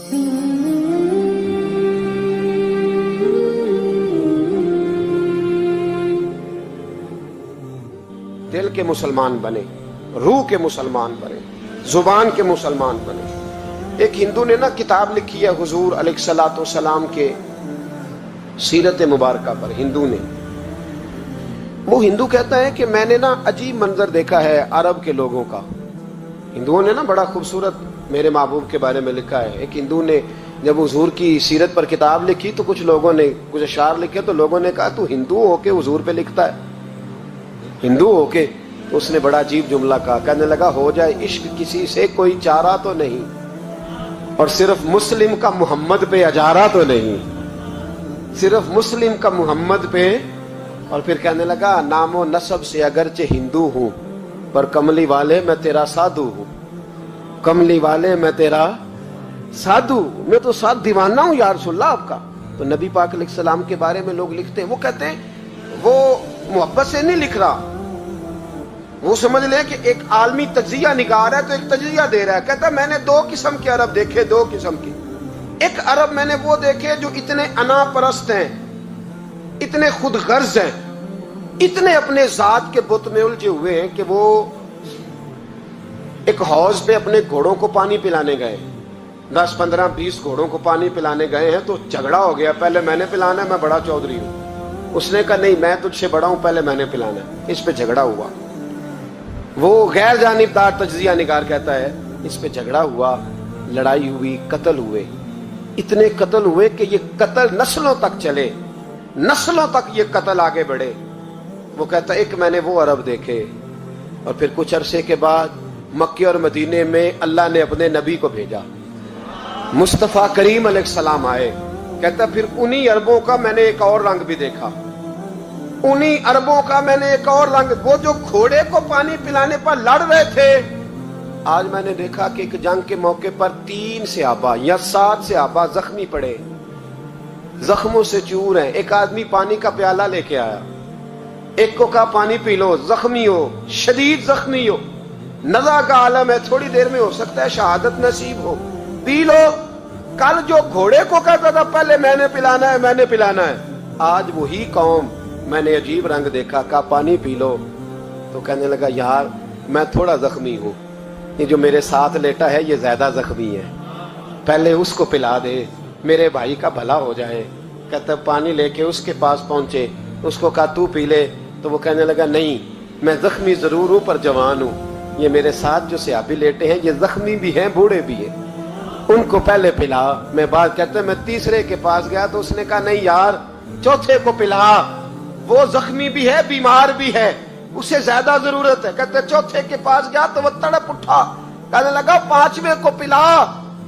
دل کے مسلمان بنے، روح کے مسلمان بنے، زبان کے مسلمان بنے۔ ایک ہندو نے نا کتاب لکھی ہے حضور علیہ الصلوۃ والسلام کے سیرت مبارکہ پر، ہندو نے۔ وہ ہندو کہتا ہے کہ میں نے نا عجیب منظر دیکھا ہے عرب کے لوگوں کا۔ ہندوؤں نے نا بڑا خوبصورت میرے محبوب کے بارے میں لکھا ہے۔ ایک ہندو نے جب حضور کی سیرت پر کتاب لکھی تو کچھ لوگوں نے کچھ اشعار لکھے، تو لوگوں نے کہا تو ہندو ہو کے حضور پہ لکھتا ہے، ہندو ہو کے؟ تو اس نے بڑا عجیب جملہ کہا، کہنے لگا ہو جائے عشق کسی سے کوئی چارہ تو نہیں، اور صرف مسلم کا محمد پہ اجارہ تو نہیں، صرف مسلم کا محمد پہ۔ اور پھر کہنے لگا نام و نسب سے اگرچہ ہندو ہوں پر کملی والے میں تیرا سادھو ہوں، کملی والے میں تیرا سادھو، میں تو ساتھ دیوانہ ہوں یا رسول اللہ آپ کا۔ تو نبی پاک علیہ السلام کے بارے میں لوگ لکھتے ہیں، وہ کہتے ہیں وہ محبت سے نہیں لکھ رہا، وہ سمجھ لیں کہ ایک عالمی تجزیہ نگار ہے تو ایک تجزیہ دے رہا ہے۔ کہتا ہے میں نے دو قسم کے عرب دیکھے، دو قسم کے۔ ایک عرب میں نے وہ دیکھے جو اتنے انا پرست ہیں، اتنے خود غرض ہیں، اتنے اپنے ذات کے بت میں الجھے ہوئے ہیں کہ وہ ایک حوض پہ اپنے گھوڑوں کو پانی پلانے گئے، 10 15 20 گھوڑوں کو پانی پلانے گئے ہیں، تو جھگڑا ہو گیا، پہلے میں نے پلانا ہے، میں بڑا چودھری ہوں۔ اس نے کہا نہیں میں تجھ سے بڑا ہوں، پہلے میں نے پلانا ہے۔ اس پہ جھگڑا ہوا، وہ غیر جانبدار تجزیہ نگار کہتا ہے اس پہ جھگڑا ہوا، لڑائی ہوئی، قتل ہوئے، اتنے قتل ہوئے کہ یہ قتل نسلوں تک چلے، نسلوں تک یہ قتل آگے بڑھے۔ وہ کہتا ہے ایک میں نے وہ عرب دیکھے، اور پھر کچھ عرصے کے بعد مکے اور مدینے میں اللہ نے اپنے نبی کو بھیجا، مصطفیٰ کریم علیہ السلام آئے۔ کہتا پھر انہی عربوں کا میں نے ایک اور رنگ بھی دیکھا، انہی عربوں کا میں نے ایک اور رنگ، وہ جو گھوڑے کو پانی پلانے پر لڑ رہے تھے، آج میں نے دیکھا کہ ایک جنگ کے موقع پر 3 صحابہ یا 7 صحابہ زخمی پڑے، زخموں سے چور ہیں۔ ایک آدمی پانی کا پیالہ لے کے آیا، ایک کو کہا پانی پی لو، زخمی ہو، شدید زخمی ہو، نزع کا عالم ہے، تھوڑی دیر میں ہو سکتا ہے شہادت نصیب ہو، پی لو۔ کل جو گھوڑے کو کہتا تھا پہلے میں نے پلانا ہے، میں نے پلانا ہے، آج وہی قوم میں نے عجیب رنگ دیکھا، کہا پانی پی لو۔ تو کہنے لگا یار میں تھوڑا زخمی ہوں، یہ جو میرے ساتھ لیٹا ہے یہ زیادہ زخمی ہے، پہلے اس کو پلا دے، میرے بھائی کا بھلا ہو جائے۔ کہتا پانی لے کے اس کے پاس پہنچے، اس کو کہا تو پی لے، تو وہ کہنے لگا نہیں میں زخمی ضرور ہوں پر جوان ہوں، یہ میرے ساتھ جو صحابی لیٹے ہیں یہ زخمی بھی ہیں، بوڑھے بھی ہیں، ان کو پہلے پلا۔ میں بات کہتے ہیں میں تیسرے کے پاس گیا تو اس نے کہا نہیں یار چوتھے کو پلا، وہ زخمی بھی ہے، بیمار بھی ہے، اسے زیادہ ضرورت ہے۔ کہتے چوتھے کے پاس گیا تو وہ تڑپ اٹھا، کہنے لگا 5ویں کو پلا،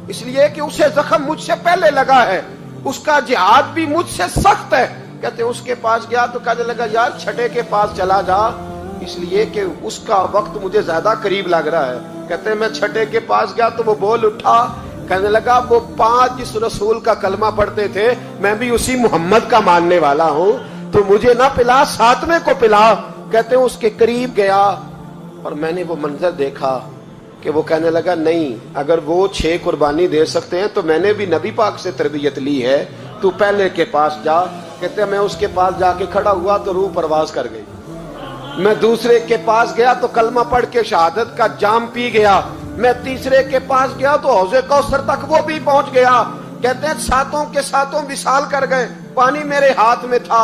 اس لیے کہ اسے زخم مجھ سے پہلے لگا ہے، اس کا جہاد بھی مجھ سے سخت ہے۔ کہتے اس کے پاس گیا تو کہنے لگا یار 6 کے پاس چلا جا، اس لیے کہ اس کا وقت مجھے زیادہ قریب لگ رہا ہے۔ کہتے ہیں میں 6 کے پاس گیا تو وہ بول اٹھا، کہنے لگا وہ 5 جس رسول کا کلمہ پڑھتے تھے میں بھی اسی محمد کا ماننے والا ہوں، تو مجھے نہ پلا 7ویں کو پلا۔ کہتے ہیں اس کے قریب گیا اور میں نے وہ منظر دیکھا کہ وہ کہنے لگا نہیں اگر وہ 6 قربانی دے سکتے ہیں تو میں نے بھی نبی پاک سے تربیت لی ہے، تو پہلے کے پاس جا۔ کہتے ہیں میں اس کے پاس جا کے کھڑا ہوا تو روح پرواز کر گئی، میں دوسرے کے پاس گیا تو کلمہ پڑھ کے شہادت کا جام پی گیا، میں تیسرے کے پاس گیا تو حوض کوثر تک وہ بھی پہنچ گیا۔ کہتے ہیں 7 کے 7 وصال کر گئے، پانی میرے ہاتھ میں تھا،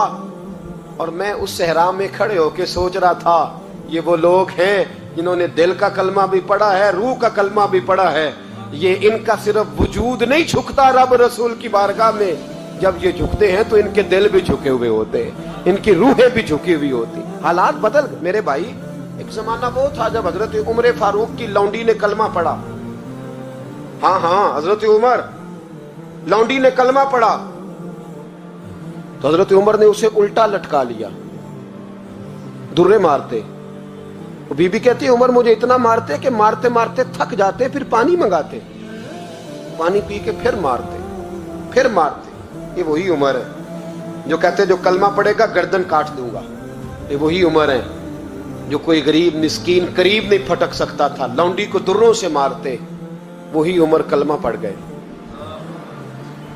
اور میں اس صحرا میں کھڑے ہو کے سوچ رہا تھا یہ وہ لوگ ہیں جنہوں نے دل کا کلمہ بھی پڑھا ہے، روح کا کلمہ بھی پڑھا ہے، یہ ان کا صرف وجود نہیں جھکتا رب رسول کی بارگاہ میں، جب یہ جھکتے ہیں تو ان کے دل بھی جھکے ہوئے ہوتے ہیں، ان کی روحیں بھی جھکی ہوئی ہوتی۔ حالات بدل گئے میرے بھائی۔ ایک زمانہ وہ تھا جب حضرت عمر فاروق کی لونڈی نے کلمہ پڑھا، ہاں حضرت عمر لونڈی نے کلمہ پڑھا تو حضرت عمر نے اسے الٹا لٹکا لیا، درے مارتے۔ بی بی کہتی عمر مجھے اتنا مارتے کہ مارتے مارتے تھک جاتے، پھر پانی منگاتے، پانی پی کے پھر مارتے۔ یہ وہی عمر ہے جو کہتے جو کلمہ پڑھے گا گردن کاٹ دوں گا، یہ وہی عمر ہے جو کوئی غریب مسکین قریب نہیں پھٹک سکتا تھا، لونڈی کو دروں سے مارتے، وہی عمر کلمہ پڑھ گئے۔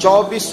24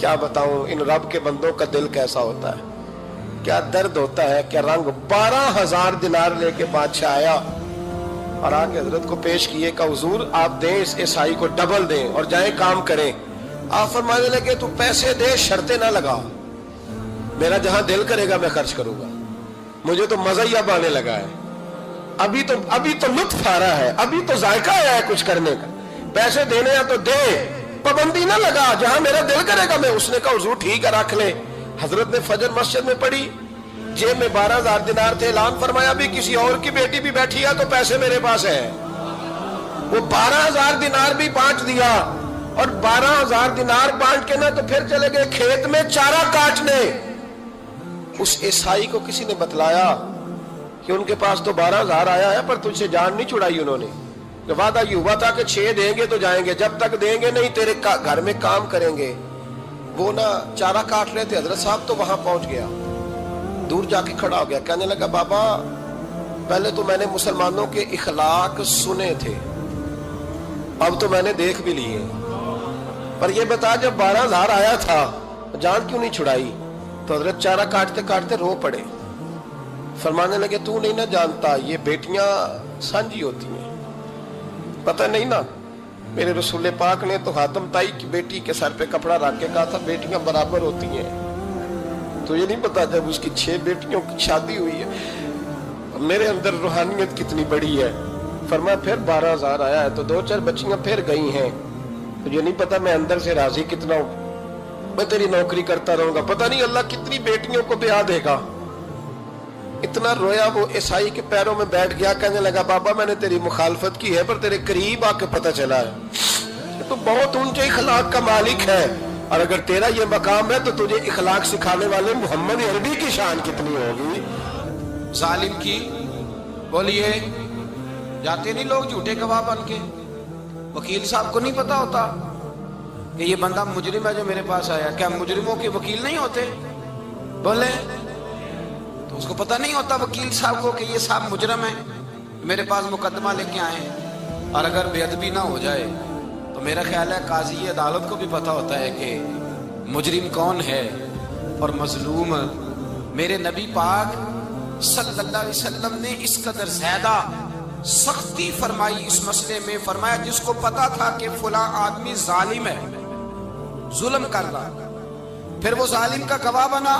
کیا بتاؤں ان رب کے بندوں کا دل کیسا ہوتا ہے، کیا درد ہوتا ہے، کیا رنگ۔ 12,000 دینار لے کے بادشاہ آیا اور آ کے حضرت کو پیش کیے کہ حضور آپ دیں اس عیسائی کو ڈبل دیں اور جائیں کام کریں۔ آپ فرمانے لگے تو پیسے دے، شرطیں نہ لگا، میرا جہاں دل کرے گا میں خرچ کروں گا، مجھے تو مزہ ہی اب آنے لگا ہے، ابھی تو لطف آ رہا ہے، ابھی تو ذائقہ آیا ہے کچھ کرنے کا، پیسے دینے ہیں تو دے، پابندی نہ لگا، جہاں میرا دل کرے گا میں۔ اس نے کہا حضور ٹھیک ہے رکھ لیں۔ حضرت نے فجر مسجد میں پڑھی، جیب میں 12,000 دینار تھے، اعلان فرمایا بھی کسی اور کی بیٹی بھی بیٹھی ہے تو پیسے میرے پاس ہے۔ وہ 12,000 دینار بھی بانٹ دیا، اور 12,000 دینار بانٹ کے نہ تو پھر چلے گئے کھیت میں چارہ کاٹنے۔ اس عیسائی کو کسی نے بتلایا کہ ان کے پاس تو 12,000 آیا ہے پر تجھ سے جان نہیں چھڑائی انہوں نے، کہ وعدہ یہ ہوا تھا کہ 6 دیں گے تو جائیں گے، جب تک دیں گے نہیں تیرے گھر میں کام کریں گے۔ وہ نہ چارہ کاٹ رہے تھے، حضرت صاحب تو وہاں پہنچ گیا، دور جا کے کھڑا ہو گیا، کہنے لگا بابا پہلے تو میں نے مسلمانوں کے اخلاق سنے تھے، اب تو میں نے دیکھ بھی لیے، پر یہ بتا جب 12,000 آیا تھا جان کیوں نہیں چھڑائی؟ تو حضرت چارہ کاٹتے کاٹتے رو پڑے، فرمانے لگے تو نہیں نہ جانتا یہ بیٹیاں سانجی ہوتی ہیں، پتہ نہیں نا، میرے رسول پاک نے تو حاتم تائی کی بیٹی کے سر پہ کپڑا رکھ کے کہا تھا بیٹیاں برابر ہوتی ہیں، تو یہ نہیں پتا جب اس کی 6 بیٹیوں کی شادی ہوئی ہے میرے اندر روحانیت کتنی بڑی ہے۔ فرمایا پھر 12,000 آیا ہے تو 2-4 بچیاں پھر گئی ہیں، تو یہ نہیں پتا میں اندر سے راضی کتنا ہوں، میں تیری نوکری کرتا رہوں گا، پتہ نہیں اللہ کتنی بیٹیوں کو بیاہ دے گا۔ اتنا رویا وہ عیسائی کے پیروں میں بیٹھ گیا، کہنے لگا بابا میں نے تیری مخالفت کی ہے پر تیرے قریب آ کے پتہ چلا ہے کہ تو بہت اونچے اخلاق کا مالک ہے، اور اگر تیرا یہ مقام ہے تو تجھے اخلاق سکھانے والے محمد عربی کی شان کتنی ہوگی۔ ظالم کی بولیے جاتے نہیں لوگ جھوٹے گواہ بن کے، وکیل صاحب کو نہیں پتا ہوتا کہ یہ بندہ مجرم ہے جو میرے پاس آیا، کیا مجرموں کے وکیل نہیں ہوتے؟ بولے تو اس کو پتہ نہیں ہوتا وکیل صاحب کو کہ یہ صاحب مجرم ہے، میرے پاس مقدمہ لے کے آئے ہیں، اور اگر بے ادبی نہ ہو جائے تو میرا خیال ہے قاضی عدالت کو بھی پتہ ہوتا ہے کہ مجرم کون ہے اور مظلوم۔ میرے نبی پاک صلی اللہ علیہ وسلم نے اس قدر زیادہ سختی فرمائی اس مسئلے میں، فرمایا جس کو پتا تھا کہ فلاں آدمی ظالم ہے، ظلم کر رہا، پھر وہ ظالم کا گواہ بنا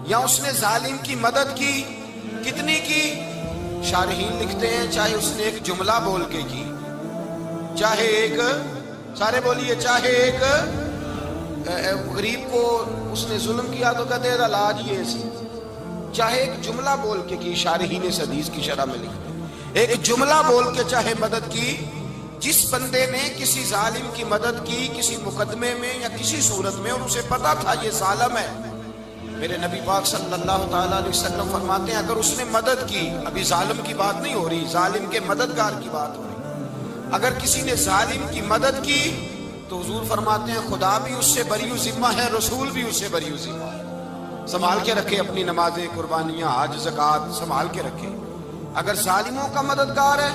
یا اس نے ظالم کی مدد کی، کتنی کی؟ شارحین لکھتے ہیں چاہے اس نے ایک جملہ بول کے کی، چاہے ایک، سارے بولیے، چاہے ایک غریب کو اس نے ظلم کیا تو کہتے ہیں علاج یہ سی، چاہے ایک جملہ بول کے کی، شارحین اس حدیث کی شرح میں لکھتے ہیں ایک جملہ بول کے چاہے مدد کی، جس بندے نے کسی ظالم کی مدد کی کسی مقدمے میں یا کسی صورت میں اور اسے پتا تھا یہ ظالم ہے، میرے نبی پاک صلی اللہ تعالیٰ علیہ وسلم فرماتے ہیں اگر اس نے مدد کی، ابھی ظالم کی بات نہیں ہو رہی، ظالم کے مددگار کی بات ہو رہی، اگر کسی نے ظالم کی مدد کی تو حضور فرماتے ہیں خدا بھی اس سے بری و ذمہ ہے، رسول بھی اس سے بری و ذمہ ہے۔ سنبھال کے رکھے اپنی نمازیں، قربانیاں، حج، زکوٰۃ سنبھال کے رکھے۔ اگر ظالموں کا مددگار ہے،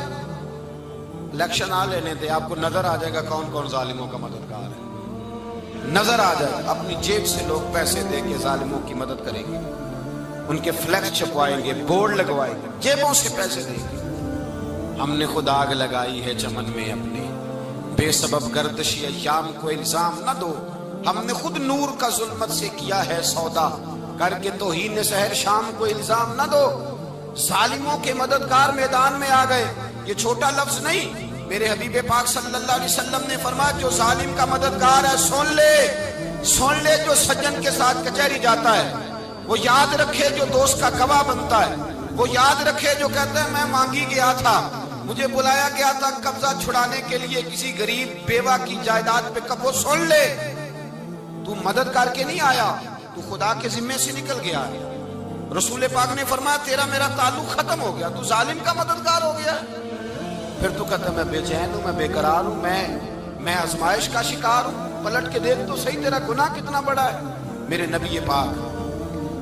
الیکشن آ لینے دے، آپ کو نظر آ جائے گا کون کون ظالموں کا مددگار ہے، نظر آ جائے گا، اپنی جیب سے لوگ پیسے دے کے ظالموں کی مدد کریں گے، ان کے فلیکس چھپوائیں گے، بورڈ لگوائیں گے، جیبوں سے پیسے دیں گے۔ ہم نے خود آگ لگائی ہے چمن میں اپنے، بے سبب گردشی ایام کو الزام نہ دو، ہم نے خود نور کا ظلمت سے کیا ہے سودا، کر کے توہین سحر شام کو الزام نہ دو۔ ظالموں کے مددگار میدان میں آ گئے، یہ چھوٹا لفظ نہیں، میرے حبیب پاک صلی اللہ علیہ وسلم نے فرمایا جو ظالم کا مددگار ہے سن لے جو سجن کے ساتھ کچہری جاتا ہے، وہ یاد رکھے جو دوست کا گواہ بنتا ہے، وہ یاد رکھے جو کہتا ہے میں مانگی گیا تھا، مجھے بلایا گیا تھا قبضہ چھڑانے کے لیے کسی غریب بیوہ کی جائیداد پہ، کبو سن لے تو مدد کر کے نہیں آیا، تو خدا کے ذمے سے نکل گیا ہے۔ رسول پاک نے فرمایا تیرا میرا تعلق ختم ہو گیا، تو ظالم کا مددگار ہو گیا، پھر تو کہتا میں بے چین ہوں، میں بے قرار ہوں، میں آزمائش کا شکار ہوں، پلٹ کے دیکھ تو صحیح تیرا گناہ کتنا بڑا ہے۔ میرے نبی پاک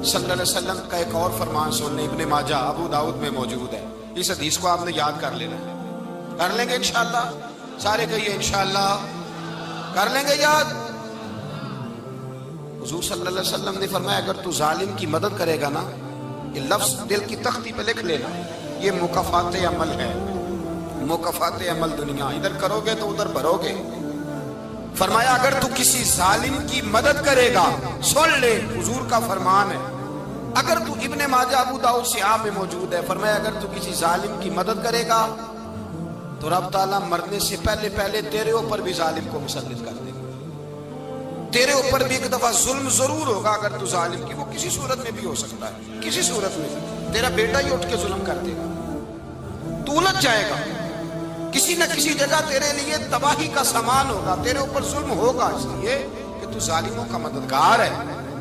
صلی اللہ علیہ وسلم کا ایک اور فرمان سننے، ابن ماجہ ابو داؤد میں موجود ہے، اس حدیث کو آپ نے یاد کر لینا ہے، کر لیں گے انشاءاللہ، سارے کہیے انشاءاللہ کر لیں گے یاد۔ حضور صلی اللہ علیہ وسلم نے فرمایا اگر تو ظالم کی مدد کرے گا نا، یہ لفظ دل کی تختی پہ لکھ لینا، یہ مکافات عمل ہے، مکافات عمل دنیا، ادھر کرو گے تو ادھر بھرو گے۔ فرمایا اگر تو کسی ظالم کی مدد کرے گا، سن لے حضور کا فرمان ہے، اگر تو ابن ماجہ ابو داؤد صحاح میں موجود ہے، فرمایا اگر تو کسی ظالم کی مدد کرے گا تو رب تعالیٰ مرنے سے پہلے پہلے تیرے اوپر بھی ظالم کو مسلط کر دے گا، تیرے اوپر بھی ایک دفعہ ظلم ضرور ہوگا اگر تو ظالم کی، وہ کسی صورت میں بھی ہو سکتا ہے، کسی صورت میں تیرا بیٹا ہی اٹھ کے ظلم کر دے گا، تو الجھ جائے گا، کسی نہ کسی جگہ تیرے لیے تباہی کا سامان ہوگا، تیرے اوپر ظلم ہوگا، اس لیے کہ تو ظالموں کا مددگار ہے۔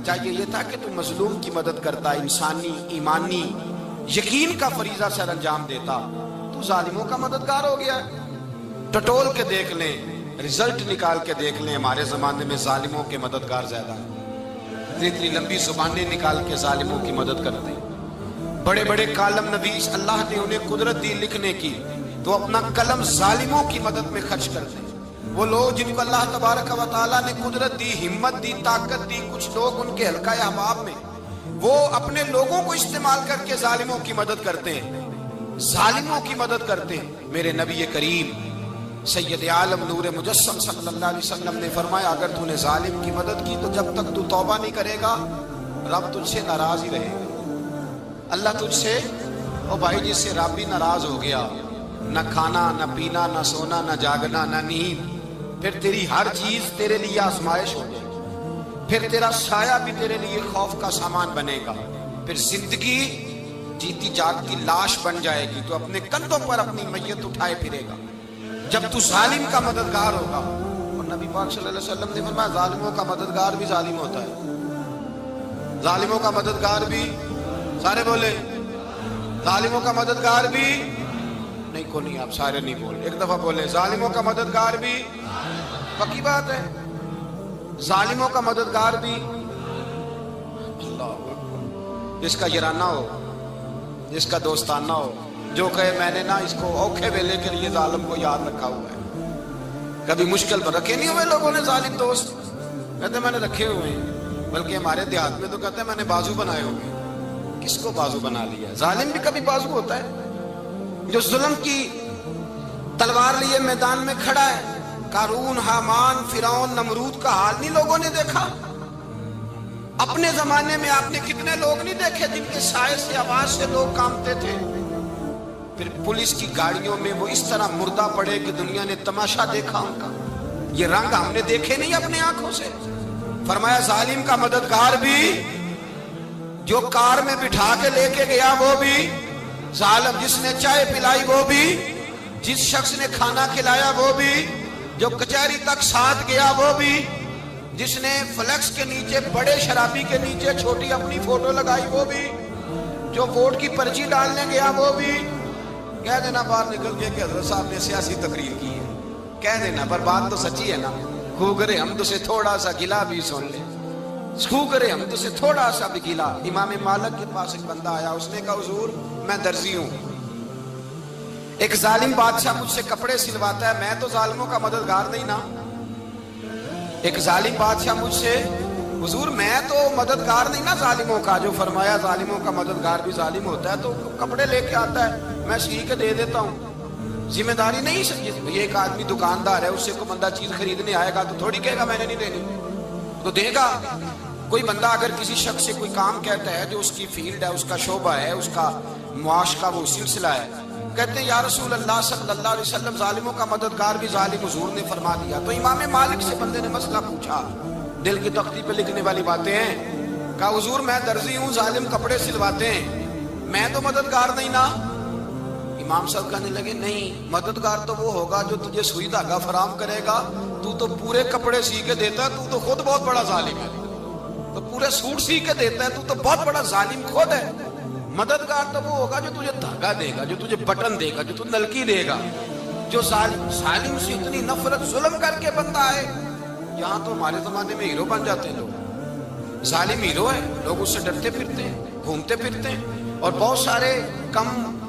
چاہیے یہ تھا کہ تو مظلوم کی مدد کرتا، انسانی ایمانی یقین کا فریضہ سر انجام دیتا، تو ظالموں کا مددگار ہو گیا۔ ٹٹول کے دیکھ لیں، رزلٹ نکال کے دیکھ لیں، ہمارے زمانے میں ظالموں کے مددگار زیادہ ہیں، اتنی لمبی زبانیں نکال کے ظالموں کی مدد کرتے ہیں، بڑے بڑے کالم نویس اللہ نے انہیں قدرت دی لکھنے کی، تو اپنا قلم ظالموں کی مدد میں خرچ کرتے ہیں۔ وہ لوگ جن کو اللہ تبارک و تعالیٰ نے قدرت دی، ہمت دی، طاقت دی، کچھ لوگ ان کے حلقہ احباب میں وہ اپنے لوگوں کو استعمال کر کے ظالموں کی مدد کرتے ہیں، ظالموں کی مدد کرتے ہیں۔ میرے نبی کریم سید عالم نور مجسم صلی اللہ علیہ وسلم نے فرمایا اگر تو نے ظالم کی مدد کی تو جب تک تو توبہ نہیں کرے گا رب تجھ سے ناراض ہی رہے گا، اللہ تجھ سے، اور بھائی جس سے رب بھی ناراض ہو گیا، نہ کھانا نہ پینا نہ سونا نہ جاگنا نہ نیند، پھر تیری ہر چیز تیرے لیے آزمائش ہو جائے گی، پھر تیرا سایہ بھی تیرے لیے خوف کا سامان بنے گا، پھر زندگی جیتی جاگتی لاش بن جائے گی، تو اپنے کندھوں پر اپنی میت اٹھائے پھرے گا جب تو ظالم کا مددگار ہوگا۔ اور نبی پاک صلی اللہ علیہ وسلم نے فرمایا ظالموں کا مددگار بھی ظالم ہوتا ہے، ظالموں کا مددگار بھی، سارے بولے ظالموں کا مددگار بھی، نہیں کو نہیں، آپ سارے نہیں بولے، ایک دفعہ بولے ظالموں کا مددگار بھی، پکی بات ہے، ظالموں کا مددگار بھی۔ اللہ جس کا یارانہ ہو، جس کا دوستانہ ہو، جو کہے میں نے نا اس کو اوکھے ویلے کے لیے ظالم کو یاد رکھا ہوا ہے، کبھی مشکل پر رکھے نہیں ہوئے لوگوں نے ظالم دوست، کہتے میں نے رکھے ہوئے ہیں، بلکہ ہمارے دیہات میں تو کہتے ہیں میں نے بازو بنائے ہوئے۔ کس کو بازو بنا لیا؟ ظالم بھی کبھی بازو ہوتا ہے، جو ظلم کی تلوار لیے میدان میں کھڑا ہے۔ قارون، حامان، فرعون، نمرود کا حال نہیں لوگوں نے دیکھا؟ اپنے زمانے میں آپ نے کتنے لوگ نہیں دیکھے جن کے سائے سے، آواز سے لوگ کانپتے تھے؟ پھر پولیس کی گاڑیوں میں وہ اس طرح مردہ پڑے کہ دنیا نے تماشا دیکھا ان کا، یہ رنگ ہم نے دیکھے نہیں اپنے آنکھوں سے۔ فرمایا ظالم کا مددگار بھی، جو کار میں بٹھا کے لے کے گیا وہ بھی ظالم، جس نے چائے پلائی وہ بھی، جس شخص نے کھانا کھلایا وہ بھی، جو کچہری تک ساتھ گیا وہ بھی، جس نے فلیکس کے نیچے، بڑے شرابی کے نیچے چھوٹی اپنی فوٹو لگائی وہ بھی، جو ووٹ کی پرچی ڈالنے گیا وہ بھی۔ کہہ دینا باہر نکل کے کہ حضرت صاحب نے سیاسی تقریر کی ہے، کہہ دینا، پر بات تو سچی ہے نا۔ خو کرے حمد سے تھوڑا سا گلا بھی سن لے، خو کرے حمد سے تھوڑا سا بھی گلا۔ امام مالک کے پاس ایک بندہ آیا، اس نے کہا حضور میں درزی ہوں، ایک ظالم بادشاہ مجھ سے کپڑے سلواتا ہے، میں تو ظالموں کا مددگار نہیں نا۔ ایک ظالم بادشاہ مجھ سے، حضور میں تو مددگار نہیں نا ظالموں کا، جو فرمایا ظالموں کا مددگار بھی ظالم ہوتا ہے، تو کپڑے لے کے آتا ہے میں سی کے دے دیتا ہوں، ذمہ داری نہیں سمجھی۔ یہ ایک آدمی دکاندار ہے، اس سے کوئی بندہ چیز خریدنے آئے گا تو تھوڑی کہے گا میں نے نہیں دینی، تو دے گا۔ کوئی بندہ اگر کسی شخص سے کوئی کام کہتا ہے جو اس کی فیلڈ ہے، اس کا شعبہ ہے، اس کا معاش کا وہ سلسلہ ہے، کہتے ہیں یا رسول اللہ صلی اللہ علیہ وسلم ظالموں کا مددگار بھی ظالم، حضور نے فرما دیا۔ تو امام مالک سے بندے نے مسئلہ پوچھا، دل کی تختی پہ لکھنے والی باتیں ہیں، کہا حضور میں درزی ہوں، ظالم کپڑے سلواتے ہیں، میں تو مددگار نہیں نا۔ امام صاحب کہنے لگے نہیں، مددگار تو وہ ہوگا جو تجھے سوئی دھاگا فراہم کرے گا، تو پورے کپڑے سی کے دیتا ہے، تو خود بہت بڑا ظالم ہے، تو پورے سوٹ سی کے دیتا ہے، تو بہت بڑا ظالم خود ہے۔ مددگار تو وہ ہوگا جو تجھے دھاگا دے گا، جو تجھے بٹن دے گا، جو تجھے نلکی دے گا۔ جو ظالم سے اتنی نفرت ظلم کر کے بندہ ہے، یہاں تو ہمارے زمانے میں ہیرو بن جاتے ہیں لوگ، ظالم ہیرو ہے، لوگ اس سے ڈرتے پھرتے ہیں، گھومتے پھرتے ہیں، اور بہت سارے کم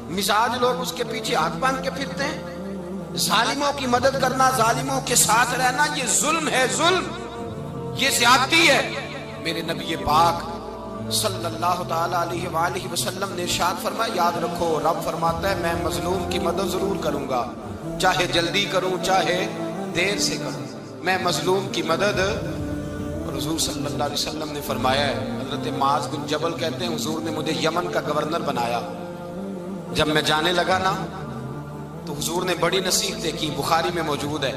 مزاج لوگ اس کے پیچھے ہاتھ باندھ کے پھرتے ہیں۔ ظالموں کی مدد کرنا، ظالموں کے ساتھ رہنا، یہ ظلم ہے، ظلم، یہ زیادتی ہے۔ میرے نبی پاک صلی اللہ تعالی علیہ وآلہ وسلم نے ارشاد فرمایا یاد رکھو رب فرماتا ہے میں مظلوم کی مدد ضرور کروں گا، چاہے جلدی کروں چاہے دیر سے کروں، میں مظلوم کی مدد۔ اور حضور صلی اللہ علیہ وسلم نے فرمایا ہے، حضرت معاذ بن جبل کہتے ہیں حضور نے مجھے یمن کا گورنر بنایا، جب میں جانے لگا نا تو حضور نے بڑی نصیحتیں کی، بخاری میں موجود ہے،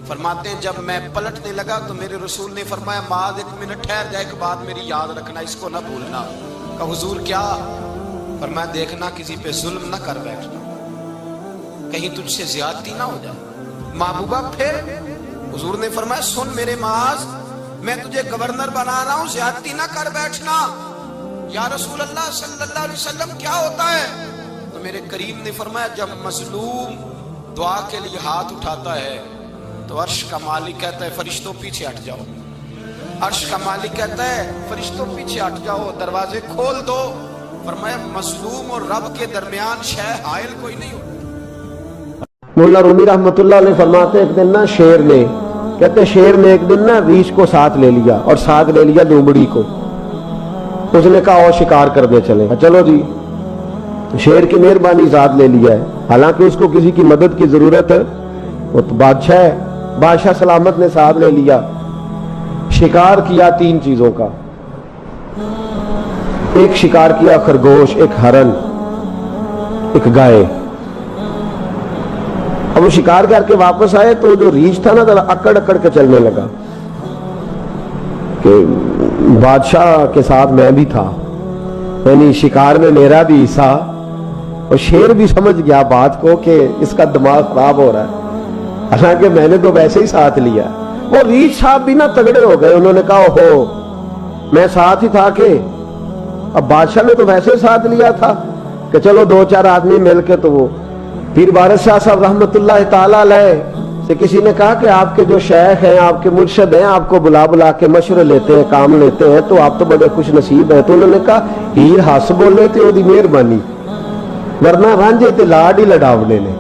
فرماتے ہیں جب میں پلٹنے لگا تو میرے رسول نے فرمایا معاذ ایک منٹ ٹھہر جا، ایک بات میری یاد رکھنا، اس کو نہ بھولنا۔ کہا حضور کیا؟ فرمایا دیکھنا کسی پہ ظلم نہ کر بیٹھنا، کہیں تجھ سے زیادتی نہ ہو جائے۔ محبوبہ پھر حضور نے فرمایا سن میرے معاذ، میں تجھے گورنر بنا رہا ہوں، زیادتی نہ کر بیٹھنا۔ یا رسول اللہ صلی اللہ علیہ وسلم کیا ہوتا ہے؟ تو میرے کریم نے فرمایا جب مظلوم دعا کے لیے ہاتھ اٹھاتا ہے تو عرش کا مالک کہتا ہے فرشتوں پیچھے ہٹ جاؤ، عرش کا مالک کہتا ہے فرشتوں پیچھے ہٹ جاؤ، دروازے کھول دو۔ فرمایا مظلوم اور رب کے درمیان شے حائل کوئی نہیں ہوتا۔ مولا رومی رحمت اللہ علیہ فرماتے ایک دن نا شیر نے، کہتے شیر نے ایک دن نا ریچھ کو ساتھ لے لیا اور ساتھ لے لیا لومڑی کو، اس نے کہا اور شکار کرنے چلے، چلو جی، شیر کی مہربانی ساتھ لے لیا ہے، حالانکہ اس کو کسی کی مدد کی ضرورت ہے، وہ تو بادشاہ ہے، بادشاہ سلامت نے ساتھ لے لیا، شکار کیا 3 چیزوں کا، ایک شکار کیا خرگوش، ایک ہرن، ایک گائے۔ اب وہ شکار کر کے واپس آئے تو جو ریچھ تھا نا ذرا اکڑ اکڑ کے چلنے لگا کہ بادشاہ کے ساتھ میں بھی تھا، یعنی شکار میں میرا بھی حصہ، اور شیر بھی سمجھ گیا بات کو کہ اس کا دماغ خراب ہو رہا ہے، حالانکہ میں نے تو ویسے ہی ساتھ لیا۔ وہ ریچھ صاحب بھی نا تگڑے ہو گئے، انہوں نے کہا اوہو میں ساتھ ہی تھا کہ اب بادشاہ نے تو ویسے ہی ساتھ لیا تھا کہ چلو 2-4 آدمی مل کے۔ تو وہ پیر بارش شاہ صاحب رحمت اللہ تعالیٰ علیہ سے کسی نے کہا کہ آپ کے جو شیخ ہیں، آپ کے مرشد ہیں، آپ کو بلا بلا کے مشورے لیتے ہیں، کام لیتے ہیں، تو آپ تو بڑے خوش نصیب ہیں۔ تو انہوں نے کہا ہیر ہس بولے تے وہ دی مہربانی، ورنہ رانجے تے لاڈ ہی لڑاونے نے۔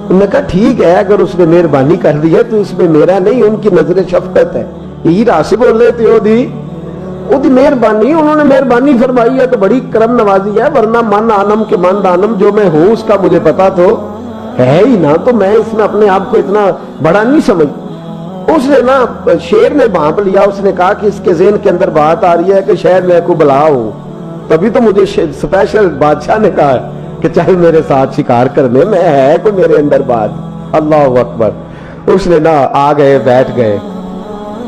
انہوں نے کہا ٹھیک ہے اگر اس نے مہربانی کر دی ہے تو اس میں میرا نہیں، ان کی نظر شفقت ہے، ہیر ہس بولے تے وہ دی مہربانی، انہوں نے مہربانی فرمائی ہے تو بڑی کرم نوازی ہے، ورنہ من آنم کے من دانم، جو میں ہوں اس کا مجھے پتا تو ہے ہی نا، تو میں اس میں اپنے آپ کو اتنا بڑا نہیں سمجھ۔ اس نے نا شیر نے بھانپ لیا، اس نے کہا کہ اس کے ذہن کے اندر بات آ رہی ہے کہ شاید میں کو بلا ہوں، تبھی تو مجھے سپیشل بادشاہ نے کہا کہ چاہے میرے ساتھ شکار کرنے میں، ہے کوئی میرے اندر بات۔ اللہ اکبر۔ اس نے نا آ گئے بیٹھ گئے،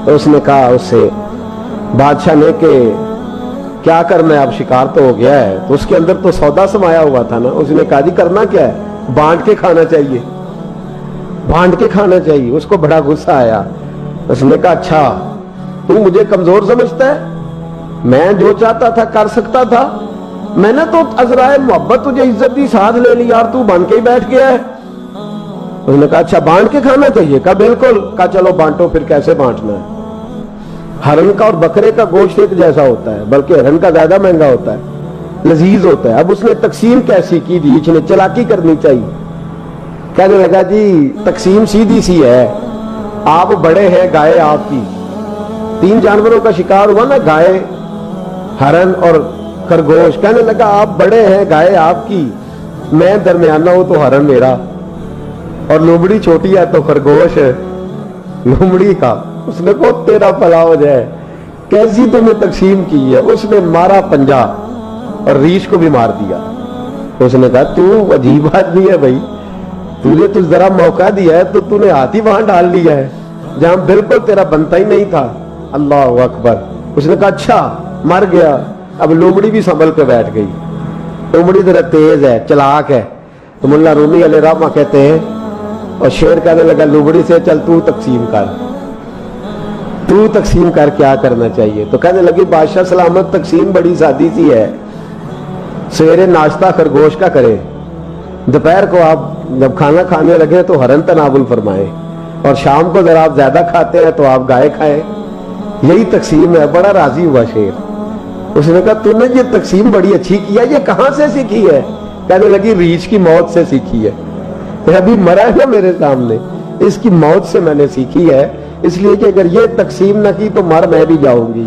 تو اس نے کہا اس سے بادشاہ نے کہ کیا کرنا ہے، اب شکار تو ہو گیا ہے، تو اس کے اندر تو سودا سمایا ہوا تھا نا۔ اس نے کہا جی کرنا کیا ہے، بانٹ کے کھانا چاہیے، بانٹ کے کھانا چاہیے۔ اس کو بڑا غصہ آیا، اس نے کہا اچھا تو مجھے کمزور سمجھتا ہے، میں جو چاہتا تھا کر سکتا تھا، میں نے تو عذرائے محبت تجھے عزت دی ساتھ لے لی اور تو بن کے ہی بیٹھ گیا ہے۔ اس نے کہا اچھا بانٹ کے کھانا چاہیے، کہا بالکل۔ کہا چلو بانٹو، پھر کیسے بانٹنا ہے؟ ہرن کا اور بکرے کا گوشت ایک جیسا ہوتا ہے، بلکہ ہرن کا زیادہ مہنگا ہوتا ہے، لذیذ ہوتا ہے۔ اب اس نے تقسیم کیسی کی دی، اس نے چلاکی کرنی چاہیے، کہنے لگا جی تقسیم سیدھی سی ہے، آپ بڑے ہیں، گائے آپ کی، 3 جانوروں کا شکار ہوا نا، گائے، ہرن اور خرگوش۔ کہنے لگا آپ بڑے ہیں، گائے آپ کی، میں درمیانہ ہوں تو ہرن میرا، اور لومڑی چھوٹی ہے تو خرگوش لومڑی کا۔ اس نے کہا تیرا بھلا ہو جائے، کیسی تم نے تقسیم کی ہے؟ اس نے مارا پنجا اور ریچھ کو بھی مار دیا۔ اس نے کہا تو عجیب آدمی ہے بھائی، تجھے تو ذرا موقع دیا ہے تو نے ہاتھ ہی وہاں ڈال لیا ہے جہاں بالکل تیرا بنتا ہی نہیں تھا۔ اللہ اکبر۔ اس نے کہا اچھا مر گیا۔ اب لومڑی بھی سنبھل کے بیٹھ گئی، لومڑی ذرا تیز ہے، چلاک ہے۔ تو مولا رومی علیہ رحمہ کہتے ہیں، اور شیر کہنے لگا لومڑی سے چل تو تقسیم کر، تو تقسیم کر کیا کرنا چاہیے؟ تو کہنے لگی بادشاہ سلامت تقسیم بڑی سادی سی ہے، سویرے ناشتہ خرگوش کا کرے، دوپہر کو آپ جب کھانا کھانے لگے تو ہرن تناول فرمائے، اور شام کو ذرا آپ زیادہ کھاتے ہیں تو آپ گائے کھائیں، یہی تقسیم ہے۔ بڑا راضی ہوا شیر۔ اس نے کہا تو نے یہ تقسیم بڑی اچھی کی ہے، یہ کہاں سے سیکھی ہے؟ کہنے لگی ریچھ کی موت سے سیکھی ہے، ابھی مرا ہے نا میرے سامنے، اس کی موت سے میں نے سیکھی ہے، اس لیے کہ اگر یہ تقسیم نہ کی تو مر میں بھی جاؤں گی۔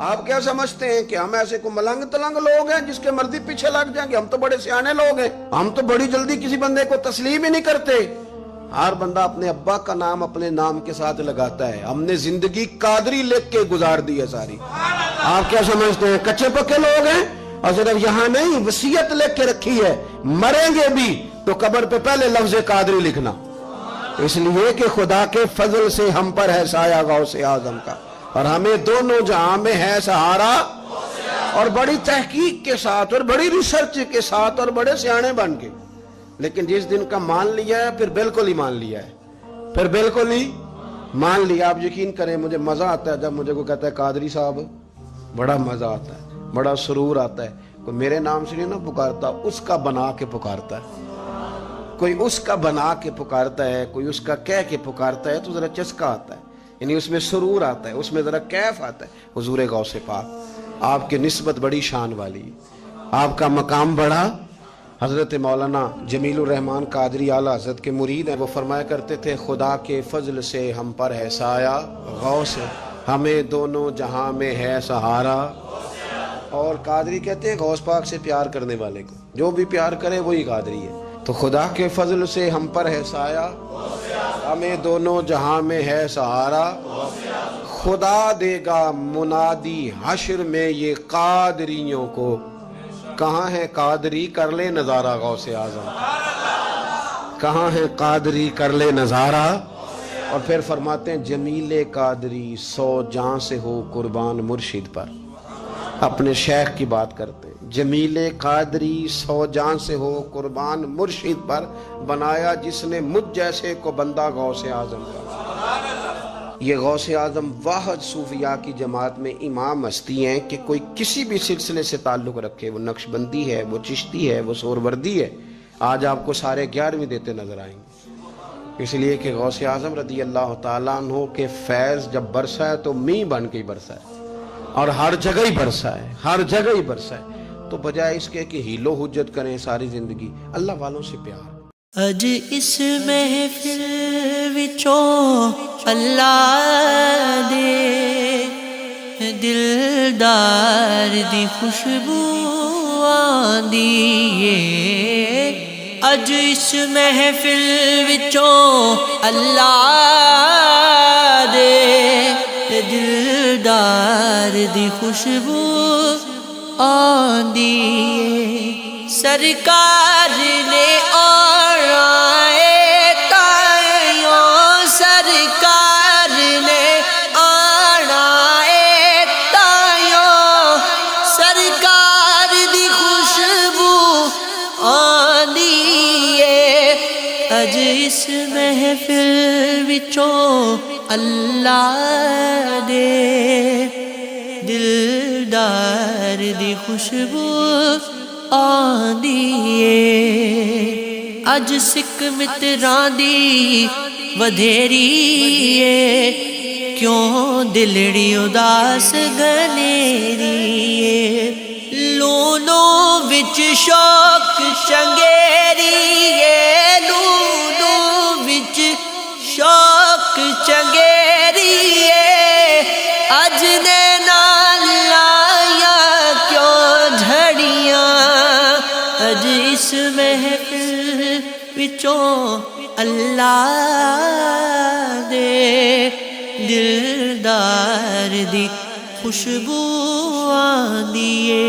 آپ کیا سمجھتے ہیں کہ ہم ایسے کو ملنگ تلنگ لوگ ہیں جس کے مرضی پیچھے لگ جائیں گے؟ ہم تو بڑے سیانے لوگ ہیں، ہم تو بڑی جلدی کسی بندے کو تسلیم ہی نہیں کرتے۔ ہر بندہ اپنے ابا کا نام اپنے نام کے ساتھ لگاتا ہے۔ ہم نے زندگی قادری لکھ کے گزار دی ہے ساری۔ آپ کیا سمجھتے ہیں کچے پکے لوگ ہیں؟ اور صرف یہاں نہیں، وصیت لکھ کے رکھی ہے، مریں گے بھی تو قبر پہ پہلے لفظ قادری لکھنا، اس لیے کہ خدا کے فضل سے ہم پر ہے سایہ غوث اعظم کا، اور ہمیں دونوں جہاں میں ہے سہارا۔ اور بڑی تحقیق کے ساتھ اور بڑی ریسرچ کے ساتھ اور بڑے سیانے بن کے، لیکن جس دن کا مان لیا ہے پھر بالکل ہی مان لیا ہے، پھر بالکل ہی مان لیا۔ آپ یقین کریں مجھے مزہ آتا ہے جب مجھے کوئی کہتا ہے قادری صاحب، بڑا مزہ آتا ہے، بڑا سرور آتا ہے۔ کوئی میرے نام سے نہیں نہ پکارتا، اس کا بنا کے پکارتا ہے، کوئی اس کا بنا کے پکارتا ہے، کوئی اس کا کہہ کے پکارتا ہے تو ذرا چسکا آتا ہے، یعنی اس میں سرور آتا ہے، اس میں ذرا کیف آتا ہے۔ حضور غوث پاک آپ کی نسبت بڑی شان والی ہے، آپ کا مقام بڑا۔ حضرت مولانا جمیل الرحمن قادری اعلیٰ حضرت کے مرید ہیں، وہ فرمایا کرتے تھے خدا کے فضل سے ہم پر ہے سایہ غوث، ہمیں دونوں جہاں میں ہے سہارا۔ اور قادری کہتے ہیں غوث پاک سے پیار کرنے والے کو، جو بھی پیار کرے وہی قادری ہے۔ تو خدا کے فضل سے ہم پر ہے سایہ، ہمیں دونوں جہاں میں ہے سہارا، خدا دے گا منادی حشر میں یہ قادریوں کو، کہاں ہے قادری کر لے نظارہ غوث اعظم، کہاں ہے قادری کر لے نظارہ۔ اور پھر فرماتے ہیں جمیل قادری 100 جان سے ہو قربان مرشد پر، اپنے شیخ کی بات کرتے ہیں، جمیل قادری 100 جان سے ہو قربان مرشد پر، بنایا جس نے مجھ جیسے کو بندہ غوث اعظم کا۔ یہ غوث اعظم واحد صوفیاء کی جماعت میں امام ہستی ہیں کہ کوئی کسی بھی سلسلے سے تعلق رکھے، وہ نقش بندی ہے، وہ چشتی ہے، وہ سہروردی ہے، آج آپ کو سارے 11ویں دیتے نظر آئیں گے۔ اس لیے کہ غوث اعظم رضی اللہ تعالیٰ عنہ کے فیض جب برسا ہے تو می بن کے ہی برسا ہے، اور ہر جگہ ہی برسا ہے، ہر جگہ ہی برسا ہے۔ تو بجائے اس کے کہ ہیلو حجت کریں ساری زندگی، اللہ والوں سے پیار۔ اج اس محفل وچوں اللہ دے دلدار دی خوشبو آندی ہے، اج اس محفل وچوں اللہ دے دلدار دی خوشبو آندی ہے، سرکار نے اج اس محفل وچوں اللہ دے دلدار دی خوشبو آندی ہے، اج سکھ متراں دی ودھیری ہے، کیوں دلڑی اداس گنیری ہے، لونوں وچ شوق چنگیری ہے، شوق چنگیری ہے، اج نے نال لایا کیوں جھڑیاں، اج اس محفل وچوں اللہ دے دلدار دی خوشبو آندی ہے۔